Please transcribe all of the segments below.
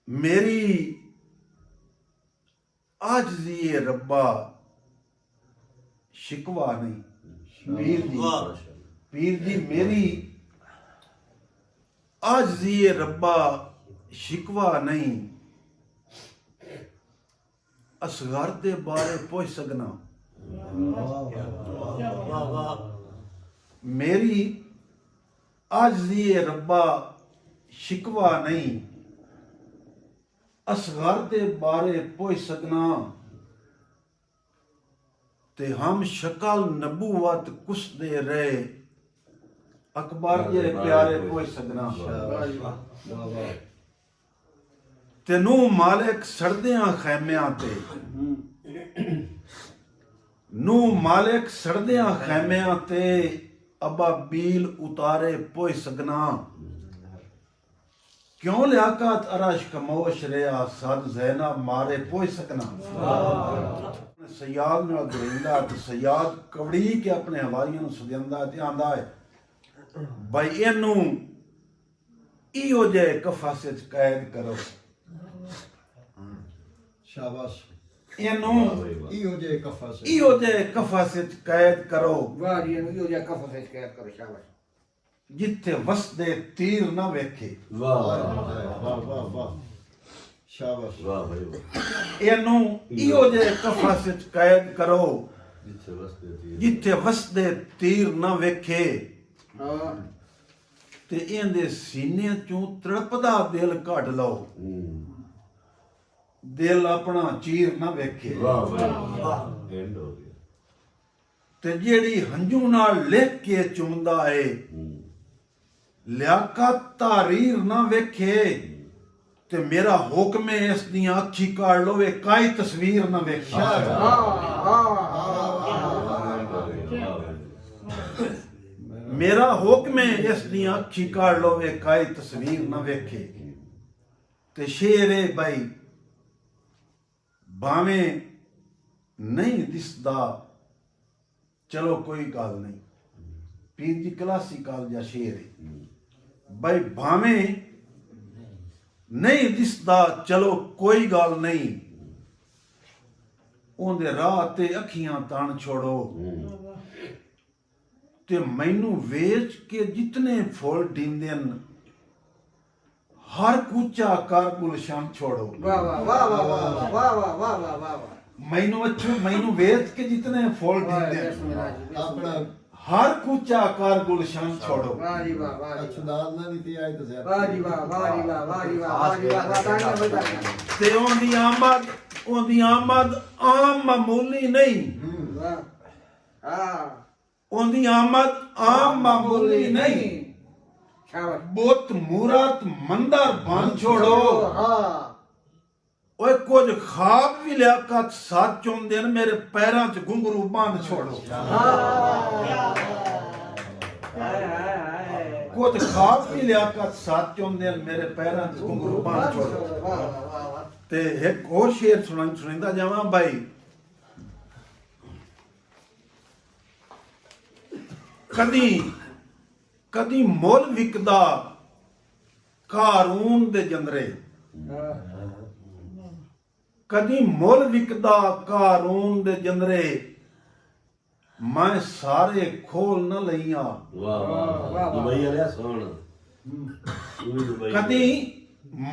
मेरी आजज़ी रब्बा शिकवा नहीं। पीर जी मेरी आजज़ी रब्बा शिकवा नहीं, असगर दे बारे पुछ सकना। मेरी आजज़ी रब्बा शिकवा नहीं, असगर दे बारे पुछ सकना। ते हम शक्ल नबूवत कुछ दे रहे, अकबर जे प्यारे पुछ सकना। तेनू मालिक सड़दियां खैमियां ते, नू मालिक सड़दियां खैमियां ते अबाबील उतारे पुछ सकना। क्यों लियाकत अरश खमोश रहा, सद ज़ैना मारे पुछ सकना। सयाद नाल गुरिंदा ते सयाद कवड़ी के अपने हवारियों नूं सजांदा ते आंदा है भाई इनू इहो जे कफस विच कैद करो। शाबाश। इनू इहो जे कफस विच कैद करो। वाह जी, इहो जे कफस विच कैद करो। शाबाश। जिथे वसदे तीर ना वेखे। वाह वाह वाह वाह, शाबाश। वाह भाई वाह। इनू इहो जे कफस विच कैद करो, जिथे जिथे वसदे वसदे तीर ना वेखे। हाँ ते इहदे सीने चों तड़पदा दिल कढ लो, दिल अपना चीर ना वेखे। वाह वाह, एंड हो गया। ते जेड़ी हंजू नाल लिख के चुमदा है, लियाकत तारीर ना वेखे। ते मेरा हुक्म है इस दियां अखी काढ़ लोवे, काई तस्वीर ना वेखे। मेरा हुक्म है इस दियां अखी काढ़ लोवे, काई तस्वीर ना वेखे। ते शेर है भाई, भावें नहीं दिसदा चलो कोई गल नहीं। पीर जी क्लासिकल जा शेर है भाई, भावें नहीं दिसदा चलो कोई गल नहीं। ओंदे राह ते अखियां तन छोड़ो, ते मैनू वेच के जितने फुल डींदे न, हर कूचा कर गुलशन छोड़ो। वाह वाह वाह वाह वाह वाह वाह वाह वाह वाह। मैनू वेच के जितने फुल डींदे न, अपना हर कूचा कर गुलशन छोड़ो। वाह जी वाह, वाह जी अच्छुदार ना नीति आए तो वाह जी वाह, वाह जी वाह, वाह जी वाह, वाह जी वाह, वाह तालियां बजाइए। ते ओंदी आमद आम मामूली नहीं। वाह हाँ, ओंदी आमद आम मामूली नहीं। शाबाश। बुत मूरत मंदर बन छोड़ो। हाँ ओए कुछ ख्वाब भी लियाकत सच होंदे न, मेरे पैरां च घुंघरू बंद छोड़ो। कुछ ख्वाब भी लियाकत सच होंदे न, मेरे पैरां च घुंघरू बंद छोड़ो। वाह वाह वाह। ते एक और शेर सुनांदा जावां भाई। कदी कदी मुल विकदा कारून दे जंदरे, कदी मुल विकदा कारून दे जंदरे, मैं सारे खोल न लईया। वाह वाह, दुबई वाले सोण कदी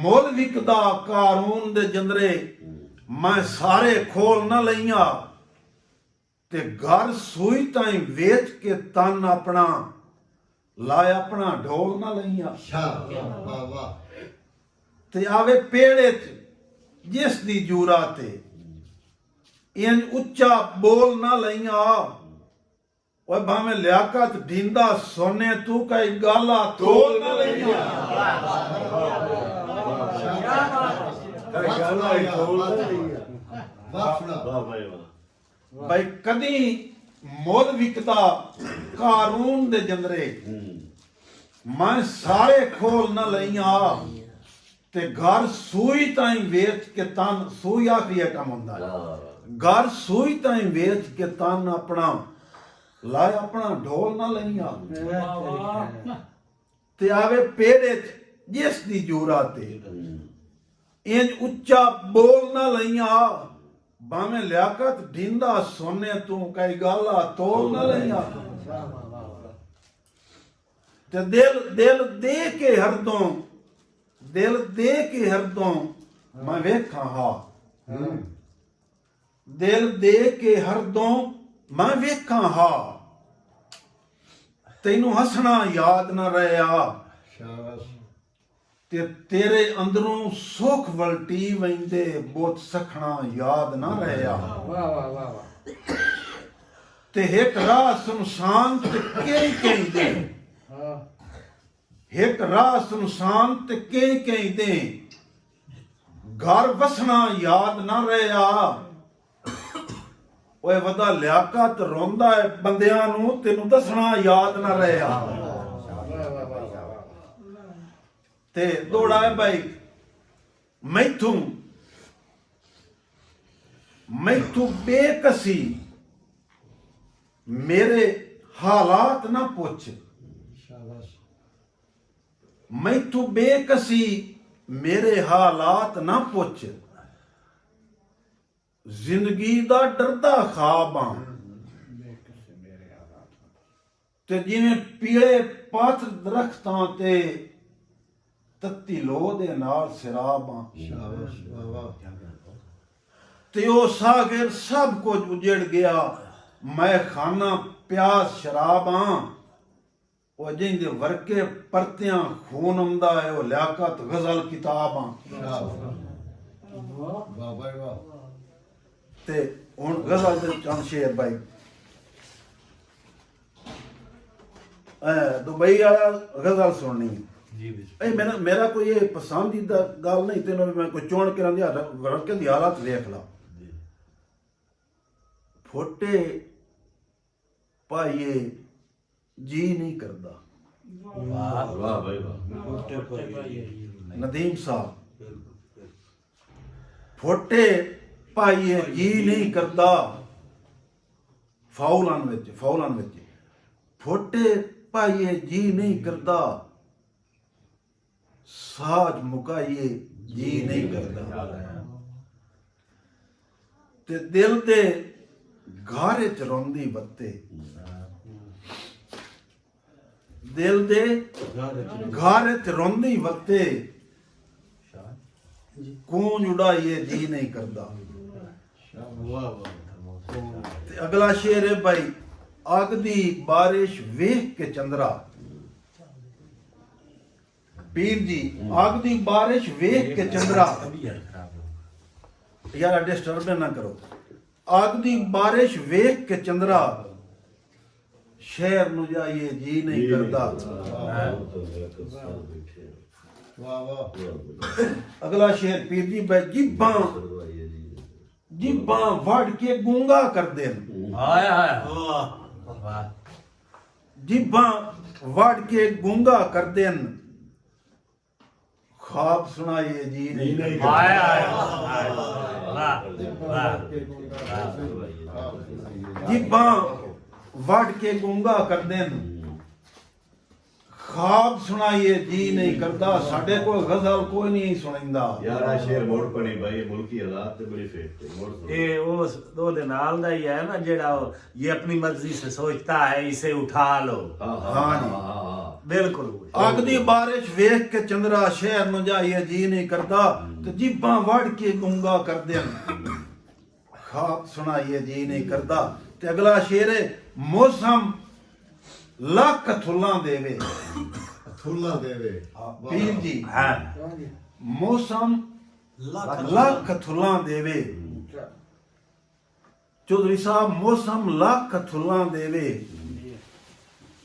मुल विकदा कारून दे जंदरे, मैं सारे खोल न लईया। ते घर सूई ताई वेच के तन अपना, लाया अपना ढोल न लईया। शाबाश वाह वाह। ते आवे पेड़े च जिस दी जूरा ते, इंज उच्चा बोल ना लईया। ओए भाਵੇਂ लियाकत ढींदा सोने तू कई गाला तोल ना लईया। वाह भाई वाह। भाई कदी मुल विकदा कारून दे जंदरे, मैं सारे खोल न लईया। ते घर सूई ताई वेच के तन, सूई आखरी कम होंदा है। घर सूई ताई वेच के तन अपना, लाया अपना ढोल न लईया। ਤੇ ਆਵੇ ਪੇੜੇ ਚ ਜਿਸ ਦੀ ਜੂਰਾ ਤੇ ਇੰਜ ਉੱਚਾ ਬੋਲ ਨਾ ਲਈਆਂ ਭਾਵੇਂ ਲਿਆਕਤ ਢਿੰਦਾ ਸੋਨੇ ਤੂੰ ਕਈ ਗਾਲਾ ਤੋਲ ਨਾ ਲਈਆਂ ਤੇ ਦਿਲ ਦੇ ਕੇ ਹਰਦੋਂ ਮੈਂ ਵੇਖਾਂ ਹਾਂ ਦਿਲ ਦੇ ਕੇ ਹਰਦੋਂ ਮੈਂ ਵੇਖਾਂ ਹਾਂ ਤੈਨੂੰ ਹੱਸਣਾ ਯਾਦ ਨਾ ਰਿਹਾ ਸ਼ਾਬਾਸ਼ ਤੇ ਤੇਰੇ ਅੰਦਰੋਂ ਸੁੱਖ ਵਲਟੀ ਵੈਂਦੇ ਬਹੁਤ ਸਖਣਾ ਯਾਦ ਨਾ ਰਿਹਾ ਵਾਹ ਵਾਹ ਵਾਹ ਵਾਹ ਤੇ ਇੱਕ ਰਾਹ ਸੁਨਸਾਨ ਤੇ ਕਈ ਦੇ ਹਾਂ ਇੱਕ ਰਾਹ ਸੁਨਸਾਨ ਤੇ ਕਈ ਦੇ ਘਰ ਵਸਣਾ ਯਾਦ ਨਾ ਰਿਹਾ ਓਏ ਵਦਾ ਲਿਆਕਤ ਰੋਂਦਾ ਹੈ ਬੰਦਿਆਂ ਨੂੰ ਤੈਨੂੰ ਦੱਸਣਾ ਯਾਦ ਨਾ ਰਿਹਾ ਵਾਹ ਵਾਹ ਵਾਹ ਤੇ ਦੌੜਾ ਹੈ ਭਾਈ ਮੈਥੋਂ ਬੇਕਸੀ ਮੇਰੇ ਹਾਲਾਤ ਨਾ ਪੁੱਛ ਸ਼ਾਬਾਸ਼ ਮੈਥੋਂ ਬੇਕਸੀ ਮੇਰੇ ਹਾਲਾਤ ਨਾ ਪੁੱਛ ਜ਼ਿੰਦਗੀ ਦਾ ਡਰਦਾ ਖਾਬਾਂ ਤੇ ਜਿਵੇਂ ਪੀਲੇ ਪਾਥਰ ਦਰਖਤਾਂ ਤੇ ਤੱਤੀ ਲੋਹ ਦੇ ਨਾਲ ਸਿਰਾਬਾਂ ਸ਼ਾਬਾਸ਼ ਵਾਹ ਵਾਹ ਤੇ ਉਹ ਸਾਗਰ ਸਭ ਕੁਝ ਉਜੜ ਗਿਆ ਮੈਂ ਖਾਨਾ ਪਿਆਸ ਸ਼ਰਾਬਾਂ ਉਹ ਜਿੰਦੇ ਵਰਕੇ ਪਰਤਿਆਂ ਖੂਨ ਆਉਂਦਾ ਹੈ ਉਹ ਲਿਆਕਤ ਗਜ਼ਲ ਕਿਤਾਬਾਂ ਵਾਹ ਭਾਈ ਵਾਹ ਤੇ ਹੁਣ ਗਜ਼ਲ ਦੇ ਚੰਦ ਸ਼ੇਰ ਭਾਈ ਦੁਬਈ ਵਾਲਾ ਗਜ਼ਲ ਸੁਣਨੀ ਜੀ ਇਹ ਮੇਰਾ ਕੋਈ ਇਹ ਪਸੰਦੀਦਾ ਗੱਲ ਨਹੀਂ ਤੈਨੂੰ ਵੀ ਮੈਂ ਕੋਈ ਚੋਣ ਕਰਾਂ ਦੀ ਰੜਕੇ ਦੀ ਹਾਲਤ ਵੇਖ ਲਾ ਫੋਟੇ ਭਾਈਏ ਜੀ ਨਹੀਂ ਕਰਦਾ ਵਾਹ ਵਾਹ ਭਾਈ ਵਾਹ ਨਦੀਮ ਸਾਹਿਬ ਫੋਟੇ ਭਾਈਏ ਜੀ ਨਹੀਂ ਕਰਦਾ ਫੌਲਾਂ ਵਿੱਚ ਫੋਟੇ ਭਾਈਏ ਜੀ ਨਹੀਂ ਕਰਦਾ ਸਾਜ ਮੁਕਾਈਏ ਜੀ ਨਹੀਂ ਕਰਦਾ ਤੇ ਦਿਲ ਦੇ ਘਾਰੇ ਚ ਰੋਂਦੀ ਬੱਤੇ ਦਿਲ ਦੇ ਘਾਰੇ ਚ ਰੋਂਦੀ ਬੱਤੇ ਕੂੰਜ ਉਡਾਈਏ ਜੀ ਨਹੀਂ ਕਰਦਾ ਵਾਹ ਵਾਹ ਤੇ ਅਗਲਾ ਸ਼ੇਰ ਹੈ ਭਾਈ ਅੱਗ ਦੀ ਬਾਰਿਸ਼ ਵੇਖ ਕੇ ਚੰਦਰਾ ਪੀਰ ਜੀ ਅੱਗ ਦੀ ਬਾਰਿਸ਼ ਵੇਖ ਕੇ ਚੰਦਰਾ ਯਾਰ ਡਿਸਟਰਬ ਨਾ ਕਰੋ ਅੱਗ ਦੀ ਬਾਰਿਸ਼ ਵੇਖ ਕੇ ਚੰਦਰਾ ਸ਼ਹਿਰ ਨੂੰ ਜਾਈਏ ਜੀ ਨਹੀਂ ਕਰਦਾ ਵਾਹ ਵਾਹ ਅਗਲਾ ਸ਼ੇਰ ਪੀਰ ਜੀ ਭਾਈ ਜਿਬਾਂ ਵੜ ਕੇ ਗੂੰਗਾ ਕਰਦੇ ਨੇ ਹਾਏ ਹਾਏ ਵਾਹ ਜਿਬਾਂ ਵੜ ਕੇ ਗੂੰਗਾ ਕਰਦੇ ਨੇ ਖਾਬ ਸੁਣਾਈਏ ਜੀ ਨਹੀਂ ਹਾਏ ਹਾਏ ਵਾਹ ਵਾਹ ਜਿਬਾਂ ਵੜ ਕੇ ਗੂੰਗਾ ਕਰਦੇ ਨੇ ਖਾਬ ਸੁਣਾਈਏ ਜੀ ਨਹੀਂ ਕਰਦਾ ਸਾਡੇ ਕੋਲ ਗਜ਼ਲ ਕੋਈ ਨਹੀਂ ਸੁਣਾਉਂਦਾ यार आ शेर मोड़ पड़ी भाई मुल्की हालात ते बड़ी फेट मोड़ ये उस दो दिन नाल दा ही है ना जेड़ा ये अपनी मर्जी से सोचता है इसे उठा लो हाँ जी। बिल्कुल ਅੱਗ ਦੀ ਬਾਰਿਸ਼ ਵੇਖ ਕੇ ਚੰਦਰਾ ਸ਼ਹਿਰ ਨੂੰ ਜਾਈਏ ਜੀ ਨਹੀਂ ਕਰਦਾ ਤੇ ਜਿਬਾਂ ਵੜ ਕੇ ਗੂੰਗਾ ਕਰਦੇ ਨੇ ਖਾਬ ਸੁਣਾਈਏ ਜੀ ਨਹੀਂ ਕਰਦਾ ਤੇ ਅਗਲਾ ਸ਼ੇਰ ਹੈ ਮੌਸਮ ਲੱਖ ਥੁੱਲਾਂ ਦੇਵੇ ਥੁੱਲਾ ਦੇਵੇ ਪੀਰ ਜੀ हाँ ਮੌਸਮ ਲੱਖ ਥੁੱਲਾਂ ਦੇਵੇ ਚੌਧਰੀ ਸਾਹਿਬ ਮੌਸਮ ਲੱਖ ਥੁੱਲਾਂ ਦੇਵੇ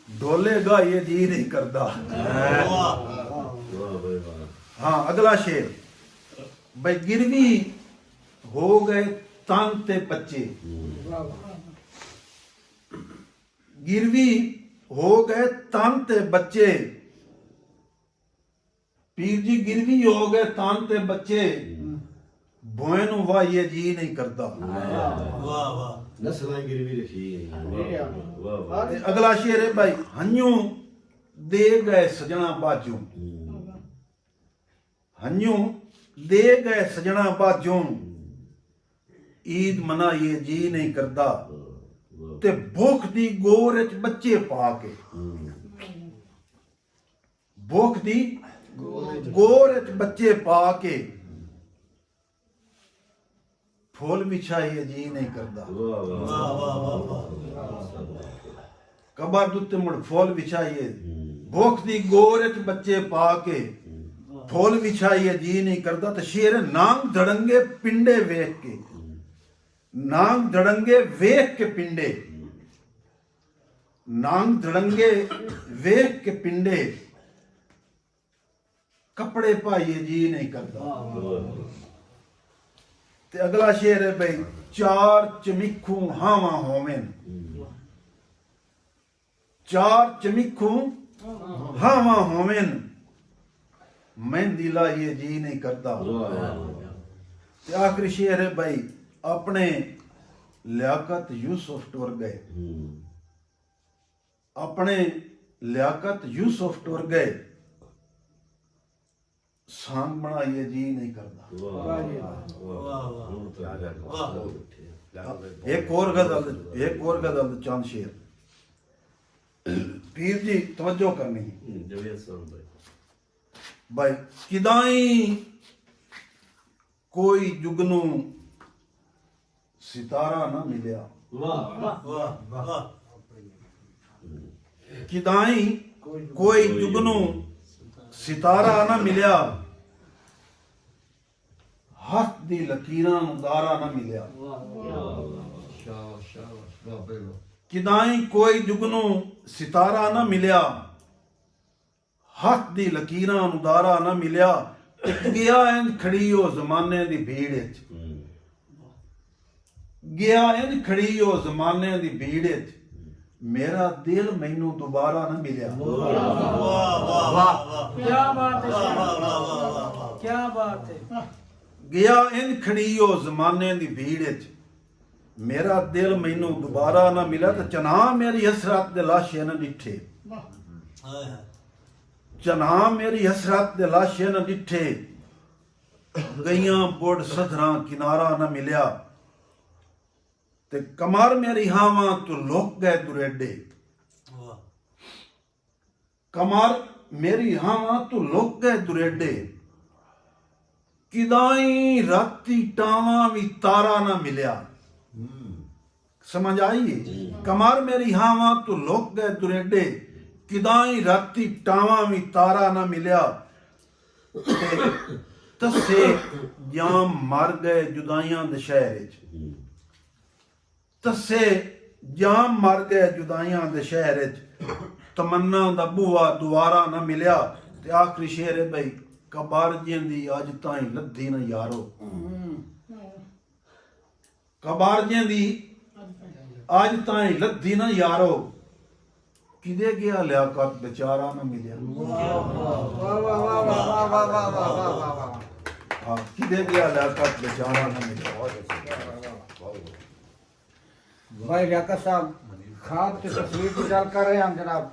ਡੋਲੇਗਾ ਇਹ ਜੀ ਨਹੀਂ ਕਰਦਾ वाह भाई वाह ਹਾਂ ਅਗਲਾ ਸ਼ੇਰ ਬਈ ਗਿਰਵੀ ਹੋ ਗਏ ਤਨ ਤੇ ਬੱਚੇ ਗਿਰਵੀ ਹੋ ਗਏ ਤਨ ਤੇ ਬੱਚੇ ਪੀਰ ਜੀ ਗਿਰਵੀ ਹੋ ਗਏ ਤਨ ਤੇ ਬੱਚੇ ਭੋਏ ਨੂੰ ਵਾਹੀਏ ਜੀ ਨਹੀਂ ਕਰਦਾ नस्लें गिरवी रखी है वाह वाह ਤੇ ਅਗਲਾ ਸ਼ੇਰ ਹੈ ਭਾਈ ਹੰਝੂ दे गए सजना बाजू हन्यू दे गए सजना बाजू ईद मनाइए जी नहीं करदा ते भुख दी गोर च बच्चे पा के भुख दी गोर च बच्चे पा के फूल बिछाइए जी नहीं करदा कबर दुत्ते मुड़ फूल बिछाइए भुख दी गोर च बच्चे पा के फूल बिछाइए जी नहीं करदा ते शेर नांग धड़ंगे पिंडे वेख के नांग धड़ंगे वेख के पिंडे नांग धड़ंगे वेख के पिंडे कपड़े पाइए जी नहीं करदा ते अगला शेर है भाई चार चमिखू हावा होवेन चार चमिखू हावा होवेन मेहंदी लाइए जी नहीं करदा ते आखिरी शेर है भाई अपने लियाकत यूसुफ टुर गए अपने लियाकत यूसुफ टुर गए सांग बनाइए जी नहीं करदा एक और गजल चांद शेर पीर जी तवज्जो करनी भाई किदाई कोई जुगनू सितारा ना मिलिया किदाई कोई जुगनू सितारा ना मिलिया हथ दी लकीरां नूं दारा ना मिलिया किदाई कोई जुगनू सितारा ना मिलिया हथ दी लकीरां नूं दारा ना मिलिया ते गया इंज खड़ी ओ जमाने दी भीड़ विच गया इंज खड़ी ओ जमाने दी भीड़ विच मेरा दिल मैनू दोबारा ना मिलिया क्या बात है क्या बात है गया इंज खड़ी ओ जमाने दी भीड़ विच मेरा दिल मैनू दोबारा ना मिला ते चना मेरी हसरत दे लाशे न डिठे चना मेरी हसरत दे लाशे न डिठे गईयां बुढ़ सधरा किनारा न मिलिया ते कमर मेरी हावां तो लुक गए दुरेडे कमर मेरी हावां तो लुक गए दुरेडे किदाई राती टावां भी तारा ना मिलिया समझ आई कमर मेरी हावां तो लुक गए दुरेडे किदाई राती टावां भी तारा ना मिलिया ते तसे जाम मर गए जुदाइयां दे शहर च तसे जाम मर गए जुदाइयां दे शहर च तमन्ना दा बुआ दुआरा ना मिलिया ते आखिरी शेर है भाई कबर जिंदी अज ताईं लद्दी ना यारो कबर जिंदी अज ताईं लद्दी ना यारो किदे गया लियाकत बेचारा ना मिलिया हाँ किदे गया लियाकत बेचारा ना मिलिया भाई लियाकत साहब खाब की तस्वीर की गल कर रहे हैं हम जनाब